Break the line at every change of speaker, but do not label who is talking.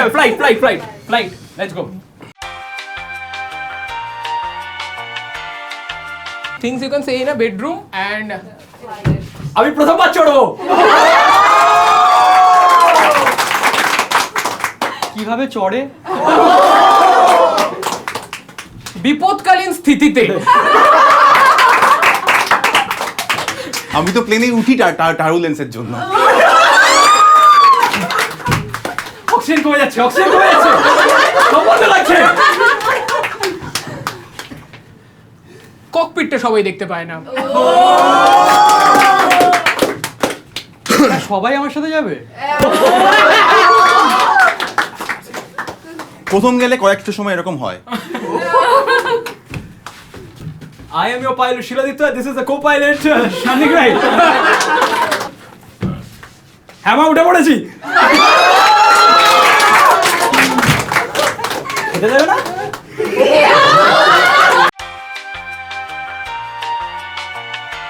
যাবে flight let's go things you can say in a bedroom and আমি প্রথমবার চড়বো
কিভাবে চড়ে?
বিপদকালীন স্থিতিতে
আমি তো প্লেনে উঠি টার্বুলেন্সের জন্য।
অক্সিজেন কমে যাচ্ছে কমতে লাগছে ককপিটটা সবাই দেখতে পায় না
সবাই আমার সাথে যাবে?
প্রথম গেলে কয়েকটা সময় এরকম হয়।
I am your pilot Shiladitya, this is the co-pilot Shanik Rai. হ্যাঁ মা উঠে পড়েছি এটা যাবে না